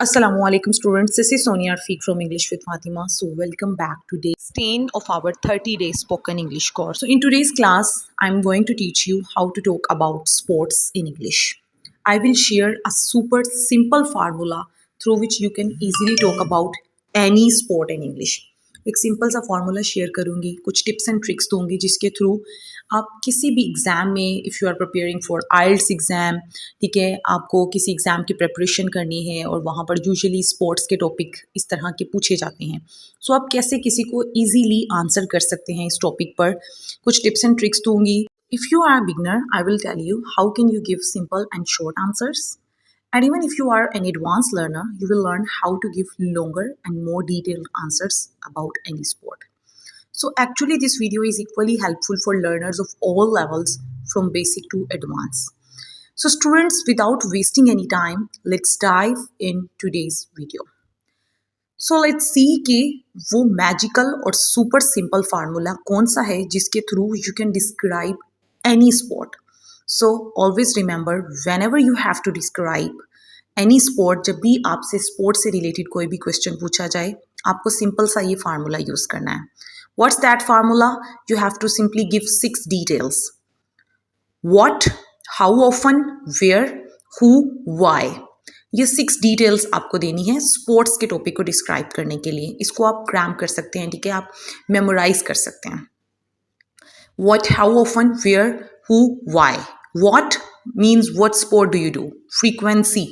Assalamualaikum students, this is Sonia Arfiq from English with Fatima. So welcome back to day 10 of our 30-day spoken English course. So in today's class, I'm going to teach you how to talk about sports in English. I will share a super simple formula through which you can easily talk about any sport in English. एक simple सा formula share करूँगी, कुछ tips and tricks दूंगी जिसके through आप किसी भी exam में, if you are preparing for IELTS exam, ठीक है, आपको किसी एग्ज़ाम की प्रिपरेशन करनी है और वहाँ पर यूजुअली स्पोर्ट्स के टॉपिक इस तरह के पूछे जाते हैं, सो आप कैसे किसी को ईजीली आंसर कर सकते हैं इस टॉपिक पर कुछ टिप्स एंड ट्रिक्स दूंगी. If you are beginner, I will tell you how can you give simple and short answers. And even if you are an advanced learner, you will learn how to give longer and more detailed answers about any sport. So actually this video is equally helpful for learners of all levels from basic to advanced. So students, without wasting any time, let's dive in today's video. So let's see कि वो magical और super simple formula कौन सा है जिसके through you can describe any sport. So always remember, whenever you have to describe any sport, जब भी आपसे स्पोर्ट से रिलेटेड कोई भी क्वेश्चन पूछा जाए, आपको सिंपल सा ये फार्मूला यूज़ करना है. What's that formula? You have to simply give 6 details. What, how often, where, who, why. ये 6 डिटेल्स आपको देनी है स्पोर्ट्स के टॉपिक को डिस्क्राइब करने के लिए. इसको आप क्रैम कर सकते हैं, ठीक है, आप मेमोराइज कर सकते हैं. What, how often, where, who, why. What means what sport do you do? Frequency,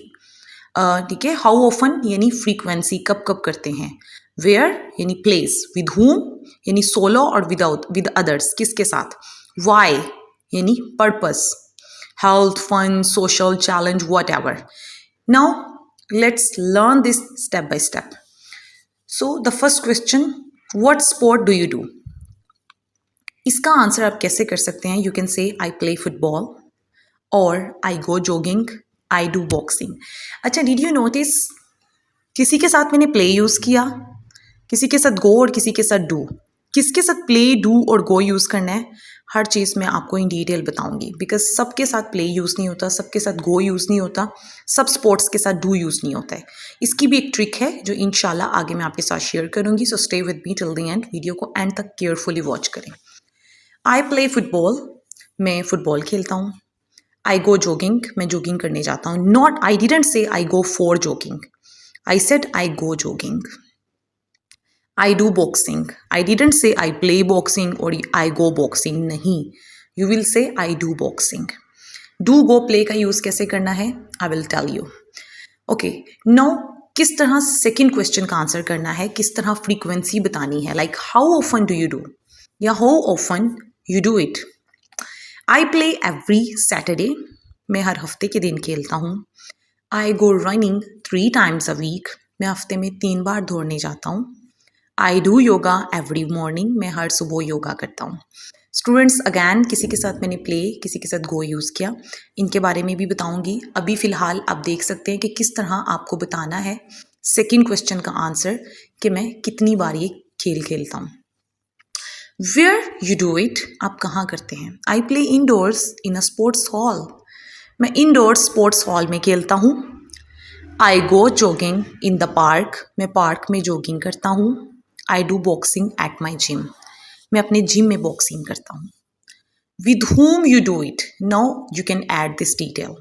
ठीक है. हाउ ऑफन यानी फ्रीक्वेंसी, कब कब करते हैं. वेयर यानी प्लेस. विद whom यानी सोलो और विदाउट विद अदर्स, किसके साथ. वाई यानी purpose. Health, fun, social, challenge, whatever. Now let's learn this step by step. So the first question, what sport do you do. इसका answer आप कैसे कर सकते हैं. You can say I play football और I go jogging, I do boxing. अच्छा, did you notice किसी के साथ मैंने प्ले यूज़ किया, किसी के साथ गो और किसी के साथ डू. किसके साथ प्ले, डू और गो यूज़ करना है, हर चीज़ मैं आपको इन डिटेल बताऊंगी. बिकॉज सबके साथ प्ले यूज़ नहीं होता, सबके साथ गो यूज़ नहीं होता, सब स्पोर्ट्स के साथ डू यूज़ नहीं होता है. इसकी भी एक ट्रिक है जो इंशाल्लाह आगे मैं आपके साथ शेयर करूँगी. So stay with me till the end. Video को एंड तक केयरफुली वॉच करें. आई प्ले फुटबॉल, मैं फुटबॉल खेलता हूँ. आई गो जॉगिंग, मैं जॉगिंग करने जाता हूँ. Not, I didn't say I go for jogging, I said I go jogging. I do boxing, I didn't say I play boxing और I go boxing. नहीं, you will say I do boxing. Do, go, play का use कैसे करना है, I will tell you. Okay, now किस तरह second question का answer करना है, किस तरह फ्रीक्वेंसी बतानी है. Like how often do you do या how often you do it. I play every Saturday, मैं हर हफ्ते के दिन खेलता हूँ. I go running 3 times a week, मैं हफ्ते में 3 बार दौड़ने जाता हूँ. I do yoga every morning, मैं हर सुबह योगा करता हूँ. स्टूडेंट्स, अगैन किसी के साथ मैंने प्ले, किसी के साथ गो यूज़ किया, इनके बारे में भी बताऊँगी. अभी फ़िलहाल आप देख सकते हैं कि किस तरह आपको बताना है सेकेंड क्वेश्चन का आंसर कि मैं कितनी बार ये खेल खेलता हूँ. वेयर यू डू इट, आप कहाँ करते हैं. I play indoors in a sports hall, मैं इंडोर्स स्पोर्ट्स हॉल में खेलता हूँ. I go jogging in the park, मैं पार्क में जॉगिंग करता हूँ. I do boxing at my gym, मैं अपने जिम में बॉक्सिंग करता हूँ. With whom you do it, now you can add this detail.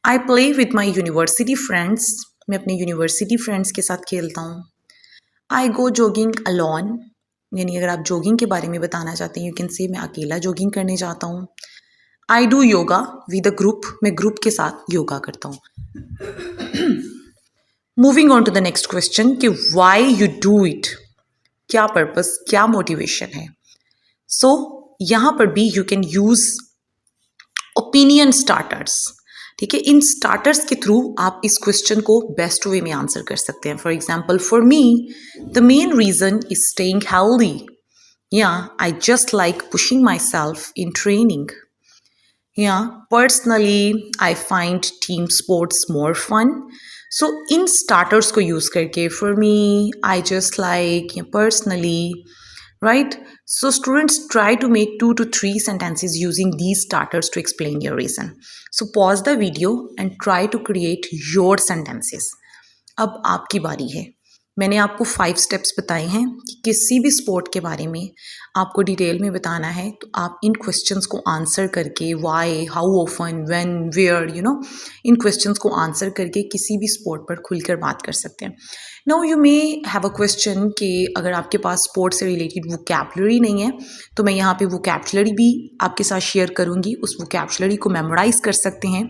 I play with my university friends, मैं अपने यूनिवर्सिटी फ्रेंड्स के साथ खेलता हूँ. आई गो जॉगिंग अलॉन, यानी अगर आप जॉगिंग के बारे में बताना चाहते हैं, यू कैन से मैं अकेला जॉगिंग करने जाता हूँ. I do yoga with a group, मैं ग्रुप के साथ योगा करता हूँ. Moving on to the next question कि वाई यू डू इट, क्या पर्पस, क्या मोटिवेशन है. सो यहाँ पर भी you can use opinion starters, ठीक है. इन स्टार्टर्स के थ्रू आप इस क्वेश्चन को बेस्ट वे में आंसर कर सकते हैं. For example, for me the main reason is staying healthy, या I just like pushing myself in training, या personally I find team sports more fun. So in starters को use करके, for me, I just like, या personally, right? So students, try to make 2 to 3 sentences using these starters to explain your reason. So pause the video and try to create your sentences. अब आपकी बारी है। मैंने आपको 5 steps बताए हैं कि किसी भी स्पोर्ट के बारे में आपको डिटेल में बताना है तो आप इन क्वेश्चंस को आंसर करके why, how often, when, where, इन क्वेश्चंस को आंसर करके किसी भी स्पोर्ट पर खुलकर बात कर सकते हैं। Now you may have a question कि अगर आपके पास स्पोर्ट से रिलेटेड वोकैबुलरी नहीं है तो मैं यहाँ पे वोकैबुलरी भी आपके साथ शेयर करूँगी, उस वोकैबुलरी को मेमोराइज कर सकते हैं।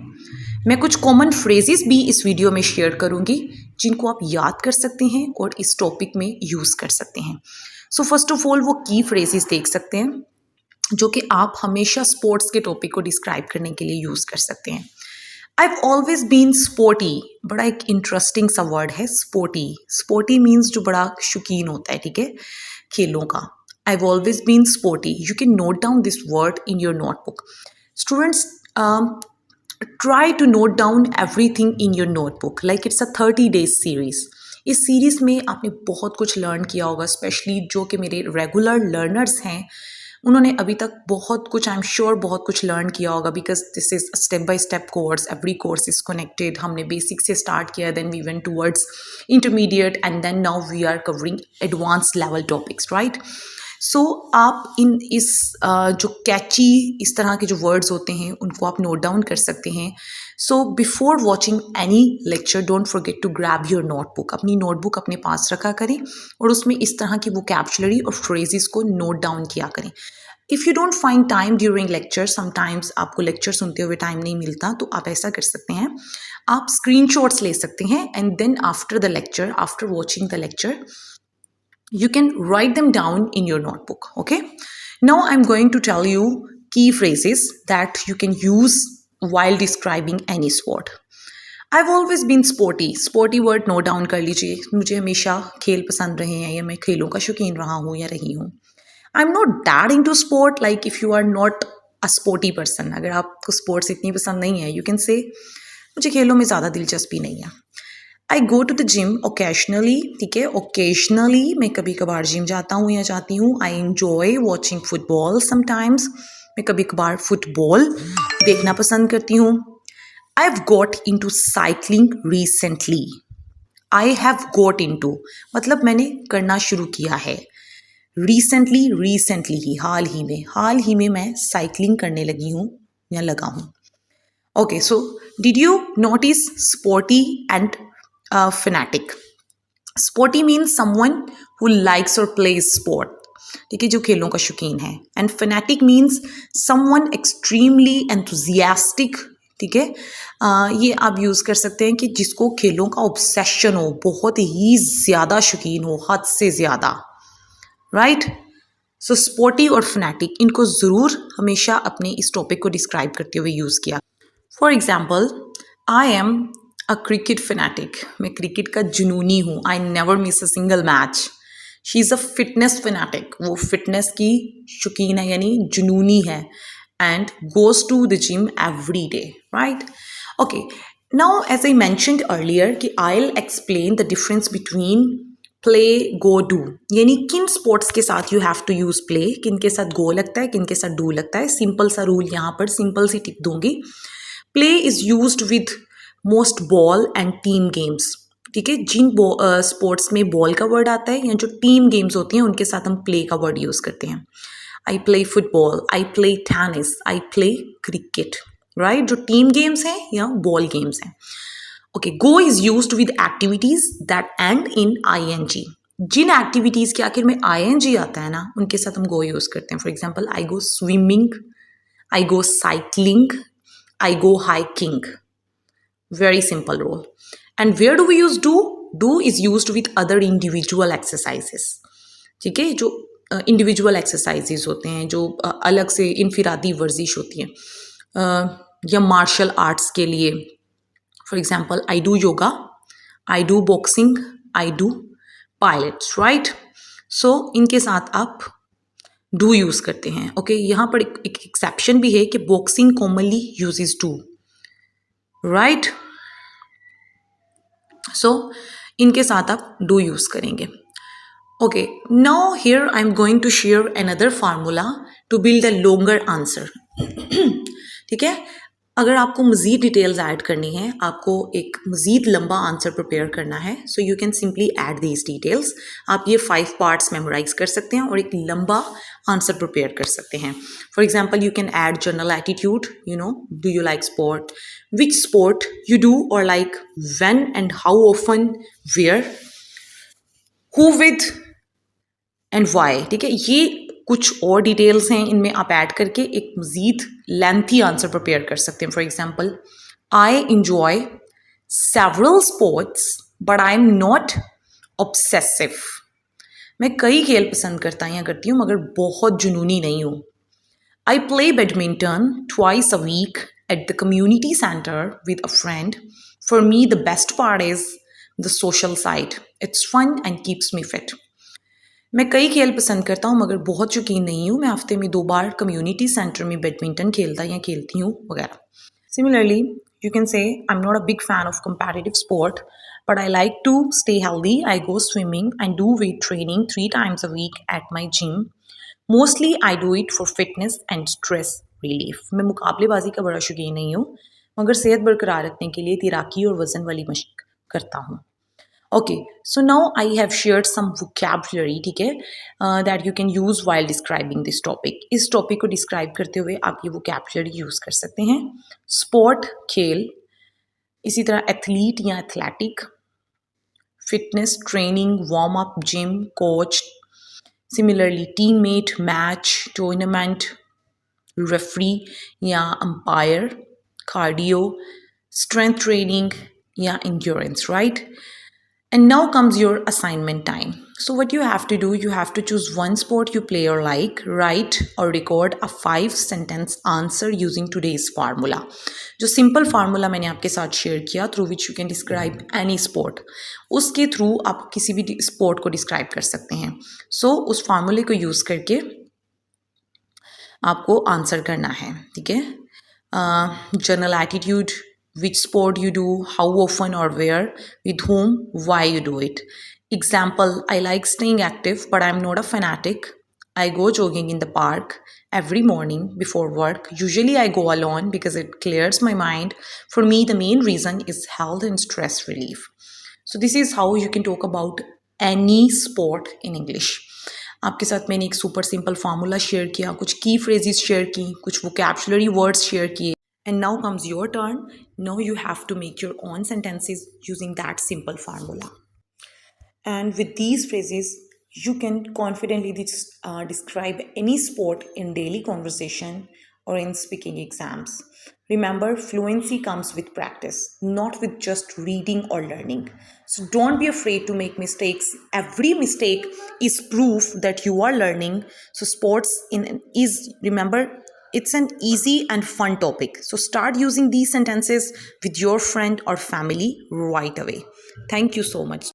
मैं कुछ कॉमन फ्रेजेस भी इस वीडियो में शेयर करूंगी जिनको आप याद कर सकते हैं और इस टॉपिक में यूज़ कर सकते हैं। सो फर्स्ट ऑफ ऑल वो की फ्रेजेस देख सकते हैं जो कि आप हमेशा स्पोर्ट्स के टॉपिक को डिस्क्राइब करने के लिए यूज़ कर सकते हैं। I've always been sporty, बड़ा एक इंटरेस्टिंग सा वर्ड है स्पोर्टी। स्पोर्टी मीन्स जो बड़ा शौकीन होता है, ठीक है, खेलों का। I've always been sporty. You can note down this word in your notebook. Students, try to note down everything in your notebook like it's a 30 days series. इस सीरीज़ में आपने बहुत कुछ लर्न किया होगा, स्पेशली जो कि मेरे रेगुलर लर्नर्स हैं उन्होंने अभी तक बहुत कुछ, आई एम श्योर बहुत कुछ लर्न किया होगा, because this is step by step course, every course is connected. हमने बेसिक से स्टार्ट किया, then we went towards intermediate and then now we are covering advance level topics, right. So आप इस जो कैची इस तरह के जो वर्ड्स होते हैं उनको आप नोट डाउन कर सकते हैं। So before watching any lecture don't forget to grab your notebook. अपनी नोटबुक अपने पास रखा करें और उसमें इस तरह की वोकैबुलरी और फ्रेजेस को नोट डाउन किया करें। If you don't find time during lecture, sometimes आपको लेक्चर सुनते हुए टाइम नहीं मिलता, तो आप ऐसा कर सकते हैं, आप स्क्रीनशॉट्स ले सकते हैं and then after the lecture, after watching the lecture, you can write them down in your notebook. Okay, now I'm going to tell you key phrases that you can use while describing any sport. I've always been sporty. Sporty word note down कर लीजिए। मुझे हमेशा खेल पसंद रहे हैं या मैं खेलों का शौकीन रहा हूँ या रही हूँ। I'm not that into sport, like if you are not a sporty person, अगर आपको स्पोर्ट्स इतनी पसंद नहीं है, you can say मुझे खेलों में ज़्यादा दिलचस्पी नहीं है। I go to the gym occasionally, ठीक है, ओकेजनली मैं कभी कभार जिम जाता हूँ या जाती हूँ। I enjoy watching football sometimes, मैं कभी कभार फुटबॉल देखना पसंद करती हूँ। I have got into cycling recently. I have got into मतलब मैंने करना शुरू किया है। रिसेंटली, रिसेंटली ही, हाल ही में मैं साइकिलिंग करने लगी हूँ या लगा हूँ। Okay, so did you notice sporty and fanatic? Sporty means someone who likes or plays sport, ठीक है, जो खेलों का शौकीन है। And fanatic means someone extremely enthusiastic, ठीक है, ये आप यूज़ कर सकते हैं कि जिसको खेलों का ऑब्सेशन हो, बहुत ही ज़्यादा शौकीन हो, हद से ज़्यादा, राइट। सो स्पोर्टी और फनाटिक, इनको ज़रूर हमेशा अपने इस टॉपिक को डिस्क्राइब करते हुए यूज़ किया। For example, I am a cricket fanatic, मैं क्रिकेट का जुनूनी हूँ। I never miss a single match. She is a fitness fanatic, वो फिटनेस की शौकीन है यानी जुनूनी है। And goes to the gym every day, right. Okay, now as I mentioned earlier कि I will explain the difference between play, go, do, यानी किन स्पोर्ट्स के साथ you have to use play, किन के साथ गो लगता है, किन के साथ डू लगता है। सिंपल सा रूल यहाँ पर सिंपल सी टिप दूंगी। Play is used with most ball and team games, ठीक है, जिन स्पोर्ट्स में बॉल का वर्ड आता है या जो टीम गेम्स होती हैं उनके साथ हम प्ले का वर्ड यूज़ करते हैं। I play football, I play tennis, I play cricket, right, जो टीम गेम्स हैं या बॉल गेम्स हैं। Okay, go is used with activities that end in ING, जिन एक्टिविटीज़ के आखिर में ING आता है ना उनके साथ हम गो यूज़ करते हैं। For example, I go swimming, I go cycling, I go hiking. Very simple rule. And where do we use do? Do is used with other individual exercises, ठीक है, जो इंडिविजुअल एक्सरसाइजेज होते हैं, जो अलग से इनफिरादी वर्जिश होती हैं या मार्शल आर्ट्स के लिए। For example, I do yoga, I do boxing, I do pilates, right. So इनके साथ आप डू यूज़ करते हैं। ओके, यहाँ पर एक एक्सेप्शन भी है कि boxing commonly uses do, right. So इनके साथ आप डू यूज़ करेंगे। Okay, now here I am going to share another formula to build a longer answer, ठीक है। अगर आपको मज़ीद डिटेल्स ऐड करनी है, आपको एक मज़ीद लंबा आंसर प्रिपेयर करना है, so you can simply add these details. आप ये 5 पार्ट्स मेमोराइज कर सकते हैं और एक लंबा आंसर प्रिपेयर कर सकते हैं। For example you can add general attitude, you know, do you like sport, which sport you do और like, when and how often, where, who with and why. ठीक है, ये कुछ और डिटेल्स हैं, इनमें आप ऐड करके एक मज़ीद लेंथी आंसर प्रिपेयर कर सकते हैं। For example, I enjoy several sports but I am not obsessive. मैं कई खेल पसंद करता या करती हूँ मगर बहुत जुनूनी नहीं हूँ। I play badminton twice a week at the community centre with a friend. For me the best part is the social side, it's fun and keeps me fit. मैं कई खेल पसंद करता हूँ मगर बहुत शौकीन नहीं हूँ। मैं हफ्ते में 2 बार कम्युनिटी सेंटर में बैडमिंटन खेलता या खेलती हूँ वगैरह। Similarly you can say, I am not a big fan of competitive sport but I like to stay healthy. I go swimming and do weight training 3 times a week at my gym. Mostly I do it for fitness and stress relief. मैं मुकाबलेबाजी का बड़ा शौकीन नहीं हूँ मगर सेहत बरकरार रखने के लिए तैराकी और वज़न वाली मशक करता हूँ। Okay, so now I have shared some vocabulary, ठीक है, that you can use while describing this topic. इस टॉपिक को डिस्क्राइब करते हुए आप ये vocabulary यूज़ कर सकते हैं। स्पोर्ट खेल, इसी तरह एथलीट या athletic, fitness training, warm up, gym, coach. Similarly teammate, match, tournament, referee या अंपायर, कार्डियो, स्ट्रेंथ ट्रेनिंग या endurance, right? And now comes your assignment time. So what you have to do, you have to choose one sport you play or like, write or record a 5-sentence answer using today's formula. जो simple formula मैंने आपके साथ share किया, through which you can describe any sport, उसके through आप किसी भी sport को डिस्क्राइब कर सकते हैं। सो उस फार्मूले को यूज़ करके आपको आंसर करना है, ठीक है। General attitude, which sport you do, how often or where, with whom, why you do it. Example, I like staying active, but I'm not a fanatic. I go jogging in the park every morning before work. Usually I go alone because it clears my mind. For me, the main reason is health and stress relief. So this is how you can talk about any sport in English. आपके साथ मैंने एक super simple formula share किया, कुछ की phrases share की, कुछ vocabulary words share किए। And now comes your turn. Now you have to make your own sentences using that simple formula. And with these phrases, you can confidently describe any sport in daily conversation or in speaking exams. Remember, fluency comes with practice, not with just reading or learning. So don't be afraid to make mistakes. Every mistake is proof that you are learning. So sports remember, it's an easy and fun topic. So start using these sentences with your friend or family right away. Thank you so much.